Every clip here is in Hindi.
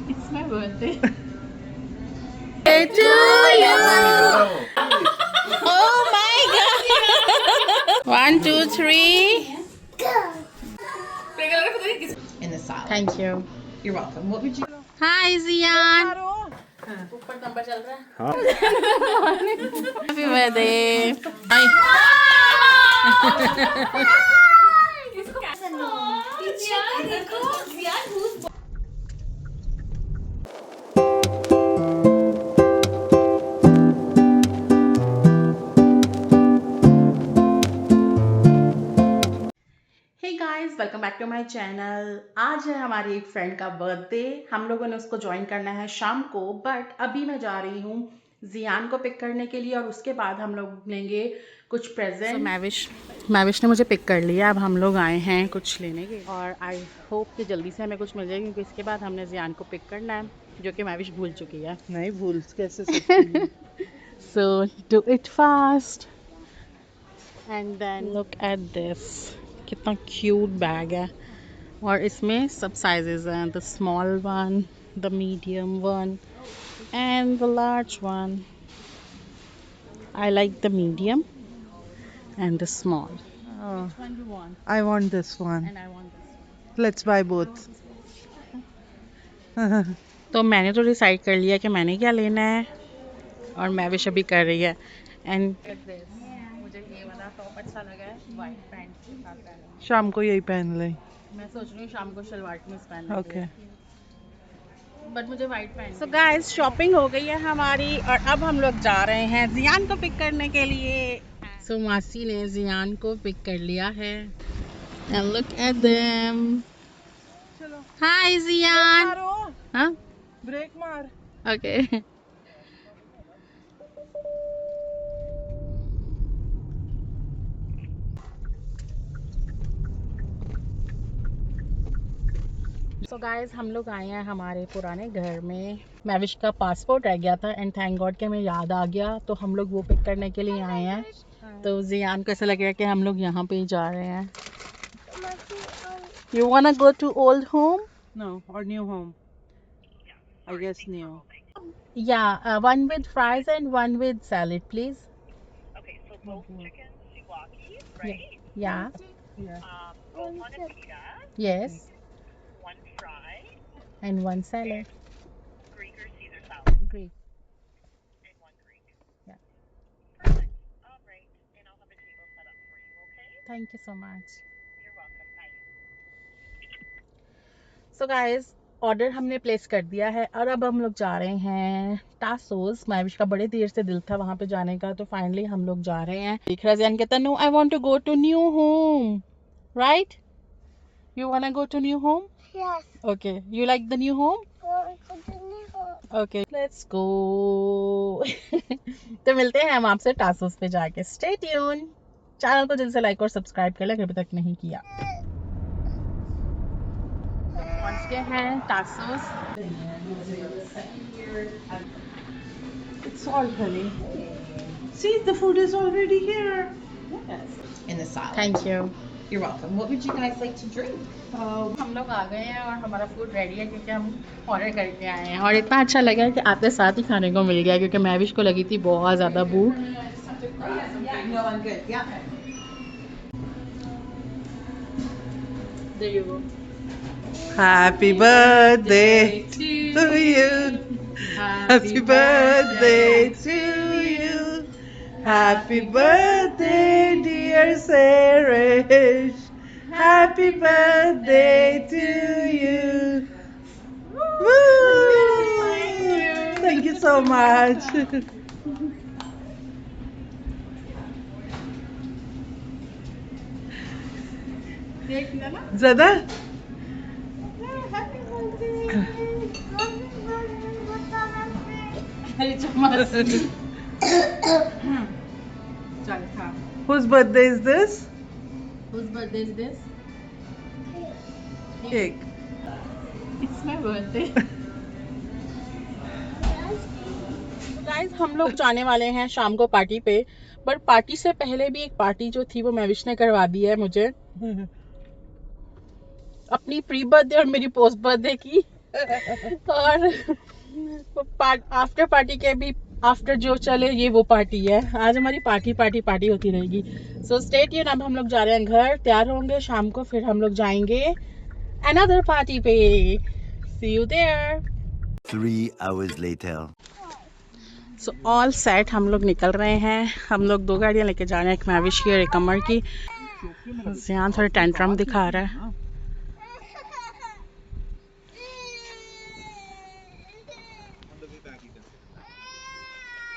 It's my birthday. Birthday to you. Oh my God. 1, 2, 3. In the salad. Thank you. You're welcome. What would you? Hi Ziyan. Happy birthday. Hi. Hey guys, welcome back to my channel. आज है हमारी एक फ्रेंड का बर्थडे। हम लोगों ने उसको ज्वाइन करना है शाम को, बट अभी मैं जा रही हूँ जियान को पिक करने के लिए और उसके बाद हम लोग लेंगे कुछ प्रेजेंट। मैविश ने मुझे पिक कर लिया। अब हम लोग आए हैं कुछ लेने के और आई होप कि जल्दी से हमें कुछ मिल जाए, क्योंकि इसके बाद हमने जियान को पिक करना है, जो कि मैविश भूल चुकी है। नहीं भूल कैसे सकती हूँ। So do it fast and then look at this. कितना क्यूट बैग है और इसमें सब साइजेस हैं, the small one, the medium one and the large one. I like the medium and the small. Oh, Which one you want? I want this one. And I want this one. Let's buy both. तो मैंने तो डिसाइड कर लिया कि मैंने क्या लेना है और मैविश अभी कर रही है। एंड मुझे ये वाला टॉप अच्छा लगा है, वाइट पैंट के साथ पहनना। शाम को यही पहन ले। मैं सोच रही हूँ शाम को शलवार कमीज पहनने के ओके। लिए, बट मुझे white pant. So guys, shopping हो गई है हमारी और अब हम लोग जा रहे हैं जियान को पिक करने के लिए। सो मासी ने जियान को पिक कर लिया है एंड लुक एट देम। चलो। हाय जियान। मारो। हाँ, ब्रेक मार। ओके। सो गाइस, हम लोग आए हैं हमारे पुराने घर में। मैविश का पासपोर्ट रह गया था एंड थैंक गॉड कि हमें याद आ गया, तो हम लोग वो पिक करने के लिए आए हैं। तो जियान को ऐसा लग रहा है कि हम लोग यहाँ पे ही जा रहे हैं। You wanna go to old home? No, or new home. I guess new. Yeah, one with fries and one with salad, please. Okay, so both chicken shiitake, Yeah. right? Yeah. Yeah. Both on a pita, Yes. one fry, And one salad. Greek or Caesar salad, Great. and one Greek. Yeah. Perfect. All right, and I'll have a table set up for you, okay? Thank you so much. You're welcome. Bye. So guys, order हमने प्लेस कर दिया है और अब हम लोग जा रहे हैं टासोस। मैविश का बड़े देर से दिल था वहां पे जाने का, तो फाइनली हम लोग जा रहे हैं। देख रहा जियान कहता no, I want to go to new home, right? You want go to new home? Yes, okay, you like the new home? we'll continue home. Okay, let's go. तो मिलते हैं हम आपसे टासोस पे जाके। Stay tune. चैनल को जल्दी से लाइक और सब्सक्राइब कर ले अगर अभी तक नहीं किया। पहुंच गए हैं टासोस। It's all honey. See, the food is already here. In the salad. Thank you. You're welcome. What would you guys like to drink? हम लोग आ गए हैं और हमारा फूड रेडी है, क्योंकि हम ऑर्डर करके आए हैं और इतना अच्छा लगा है कि आते साथ ही खाने को मिल गया, क्योंकि मैविश को लगी थी बहुत ज़्यादा भूख। No, I'm good. Yeah. There you go. Happy birthday to you. Happy birthday to you. Happy birthday, dear Sarish. Happy birthday to you. Woo! Thank you so much. ज़्यादा? Whose birthday is this? Whose birthday is this? Cake. It's my birthday. Guys, हम लोग जाने वाले हैं शाम को पार्टी पे, बट पार्टी से पहले भी एक पार्टी जो थी वो मैविश ने करवा दी है मुझे, अपनी प्री बर्थडे और मेरी पोस्ट बर्थडे की। और आफ्टर पार्टी के भी आफ्टर जो चले ये वो पार्टी है। आज हमारी पार्टी होती रहेगी। So stay tune. अब हम लोग जा रहे हैं घर, तैयार होंगे शाम को, फिर हम लोग जाएंगे अनदर पार्टी पे। See you there. 3 hours later. So all set, हम लोग निकल रहे हैं। हम लोग 2 गाड़ियां लेके जा रहे हैं, एक मैविश की और एक अमर की। ज़ियान थोड़ा टेंट्रम दिखा रहा है।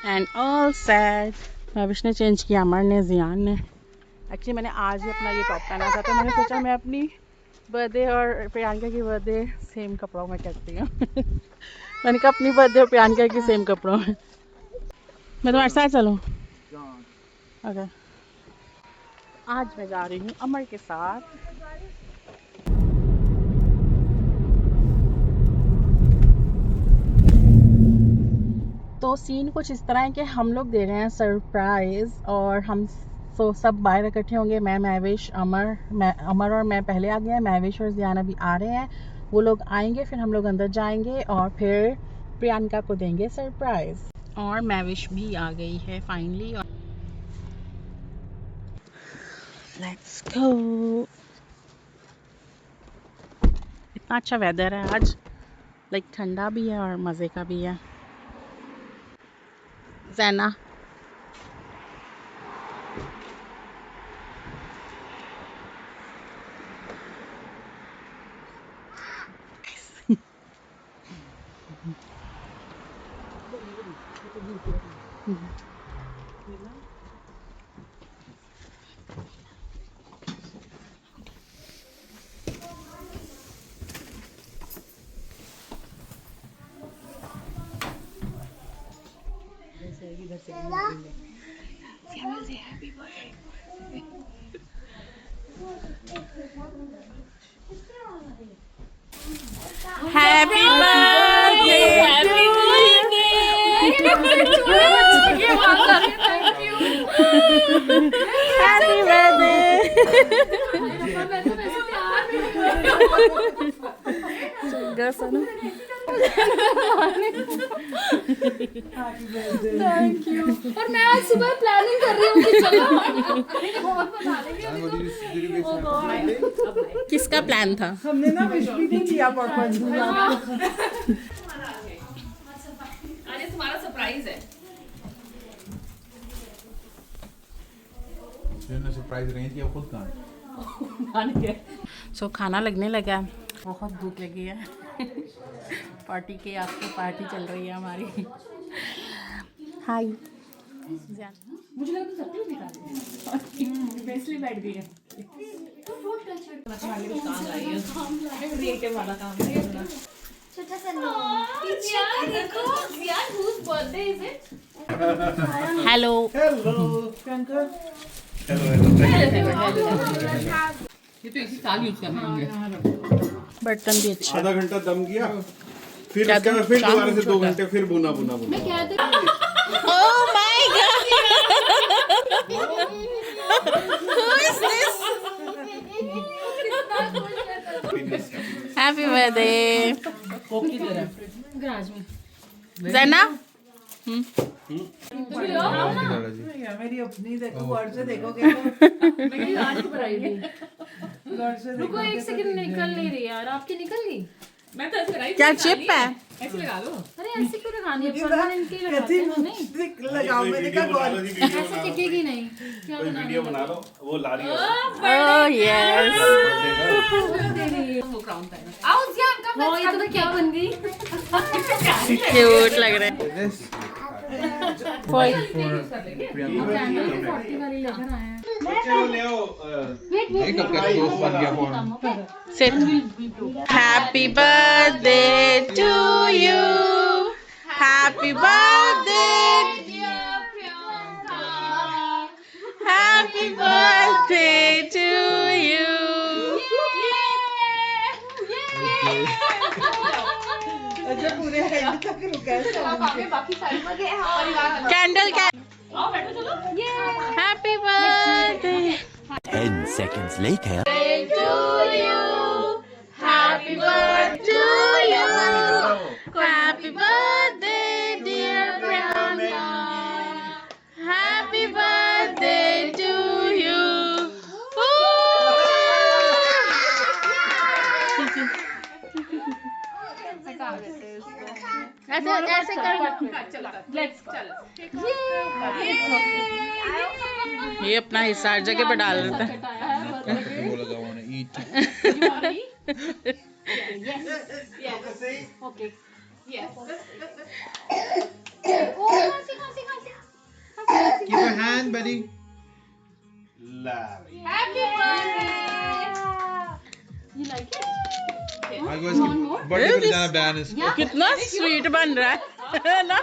And all set. मैविश ने चेंज किया, अमर ने, ज़ियान ने। एक्चुअली मैंने आज ही अपना ये टॉप पहना था, तो मैंने सोचा मैं अपनी बर्थडे और प्रियंका की बर्थडे सेम कपड़ों में करती हूँ। मैंने कहा अपनी बर्थडे और प्रियंका की सेम कपड़ों में। मैं तुम्हारे साथ चलूँ? ओके। आज मैं जा रही हूँ अमर के साथ। तो सीन कुछ इस तरह है कि हम लोग दे रहे हैं सरप्राइज़, और हम सब बाहर इकट्ठे होंगे। मैं, महविश, अमर और मैं पहले आ गए हैं। महविश और ज़ियान अभी आ रहे हैं। वो लोग आएंगे, फिर हम लोग अंदर जाएंगे और फिर प्रियंका को देंगे सरप्राइज़। और महविश भी आ गई है फाइनली। Let's go. इतना अच्छा वेदर है आज, लाइक ठंडा भी है और मज़े का भी है। ज़ैना happy birthday happy birthday. Thank you. और मैं आज सुबह प्लानिंग कर रही हूँ कि चलो किसका प्लान था? हमने ना विश भी नहीं किया पर्पस। अरे तुम्हारा सरप्राइज है। सरप्राइज अरेंज किया खुद कहाँ? सो खाना लगने लगा, बहुत भूख लगी है। पार्टी के आफ्टर पार्टी चल रही है हमारी। हाय। मुझे लगा तुम सब कुछ निकाल रही इसलिए बैठ गई है। क्रिएटिव वाला काम है अपना। छोटा सा यार देखो यार whose birthday is it? Hello. ये तो इसी साल यूज करना होंगे। बर्तन भी अच्छा। आधा घंटा दम किया, फिर क्या उसके बाद फिर दोबारा से 2 घंटे फिर बुना। मैं कह दे Oh my God! Who is this? Happy birthday. Garage में ज़ैना? मेरी अपनी देखो, गौर से देखोगे मेरी आज बनाई थी। गौर से रुको एक सेकंड, निकल नहीं रही यार। आपकी निकल गई? मैं तो ऐसे लगाई। क्या चिप है? ऐसे लगा लो। अरे ऐसे क्यों लगानी है? परमानेंट के लगाते हैं नहीं। लगाओ। मैंने कहा गौर ऐसे टिकेगी नहीं। क्या वीडियो बना लो, वो ला रही है। Oh yes. वो क्राउन पहना। आओ ज़ियान कब? हाँ ये तो क्या बन गई? Cute लग रहे हैं। कोई Sit. Happy birthday to you. Happy birthday. Happy birthday to you. अच्छा पूरे एंड तक रुका है। बाकी साइड में गए परिवार। Candle. आओ बैठो चलो। Happy birthday 10 seconds later. to you. Happy birthday to you. Happy birthday, dear Priyanka. Happy birthday to you. ऐसे ऐसे कर ये अपना हिस्सा हर जगह पे डाल देता है Keep your hand, buddy. Birthday पे जाना बैन है इसको। कितना स्वीट बन रहा है ना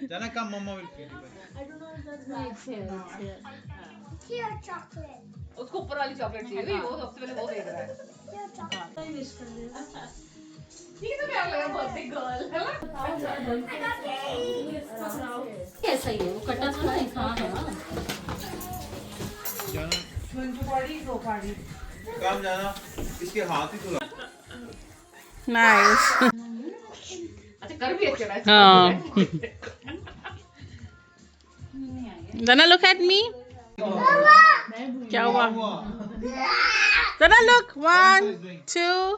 जाना कम मम्मा will feed you. Here chocolate. उसको ऊपर वाली चॉकलेट चाहिए वो सबसे पहले वो देख रहा है ये तो क्या लगा बर्थडे गर्ल है ना कैसा ही है वो कटा था ना हाँ हाँ जाना Party. काम जाना इसके हाथ ही तो नाइस अच्छा कर भी अच्छा रहा है हाँ Dana, look at me. क्या हुआ? Dana, look. 1, 2.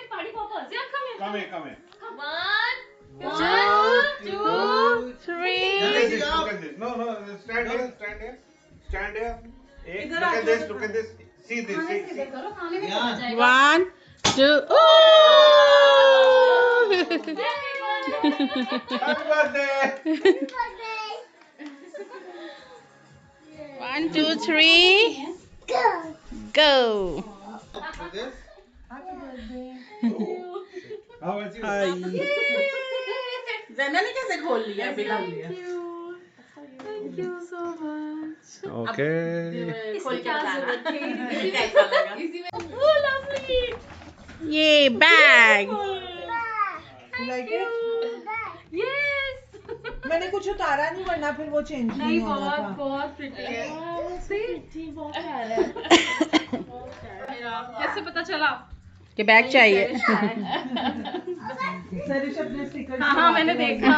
party poppers yeah come here come here 1 2 3. look at this no stand here look at this see this see करो खाने में पहुंच जाएगा 1, 2. Ooh! happy birthday 1, 2, 3. Go. this how was you जना ने कैसे खोल लिया बिना Thank you so much. okay खोल के बताना कैसा लगा इसी में oh lovely ये बैग Like it? yes मैंने कुछ उतारा नहीं वरना फिर वो चेंज नहीं होना था। बहुत प्रिटी है कैसे पता चला कि बैग चाहिए सरिश अपने स्टिकर हाँ मैंने देखा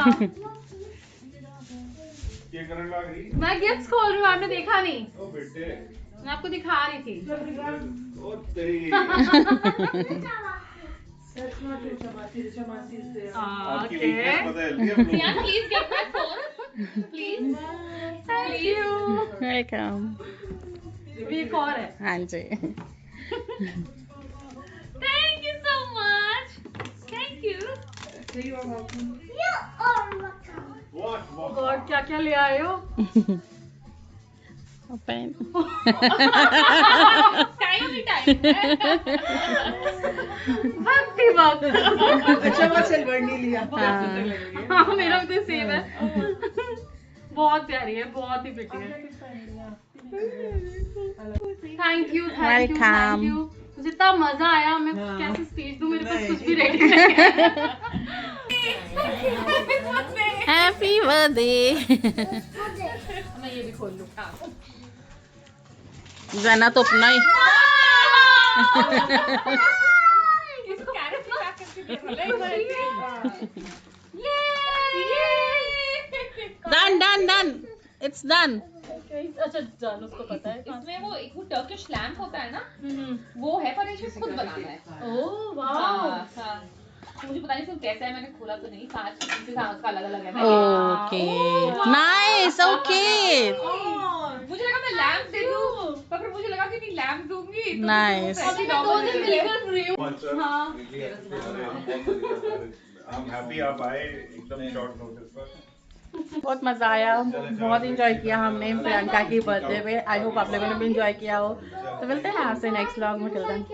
ये करने लग रही मैं गिफ्ट्स खोल रही हूँ आपने देखा नहीं ओ बेटे मैं आपको दिखा रही थी ओ तेरी आपकी weakness बदल दिया Sian, please get my phone. Please. Thank you. Welcome भी एक और है. हाँ जी Thank you so much. Thank you. You are welcome. what God, क्या क्या ले आए हो? ओपन Time ही time है. वक्त ही वक्त. अच्छा वो सिल्वर नहीं लिया। हाँ मेरा भी तो सेम है. बहुत प्यारी है, बहुत ही प्रिटी है. Thank you. Welcome. मुझे इतना मजा आया मैं कैसे स्पीच दूं मेरे पास कुछ भी रेडी नहीं है. हैप्पी बर्थडे मैं ये भी खोल लूं. जना तो अपना ही इसको कैरेट में पैक करके दे डन इट्स डन अच्छा जान उसको पता है इसमें वो एक वो टर्किश लैम्प होता है ना वो है पर इसे खुद बनाना है ओह वाओ मुझे पता नहीं कैसा है मैंने खोला तो नहीं कांच का अलग अलग है ओके नाइस ओके मुझे लगा मैं लैम्प दे दूं पर फिर मुझे लगा कि नहीं लैम्प दूंगी तो Nice. अभी मैं 2 दिन मिलकर फ्री हूं हाँ I'm happy आप आए एकदम शॉर्ट नोटिस पर बहुत मजा आया बहुत इंजॉय किया हमने प्रियंका की बर्थडे पे आई होप आप लोगों ने भी इंजॉय किया हो तो मिलते हैं आपसे नेक्स्ट व्लॉग में टिल देन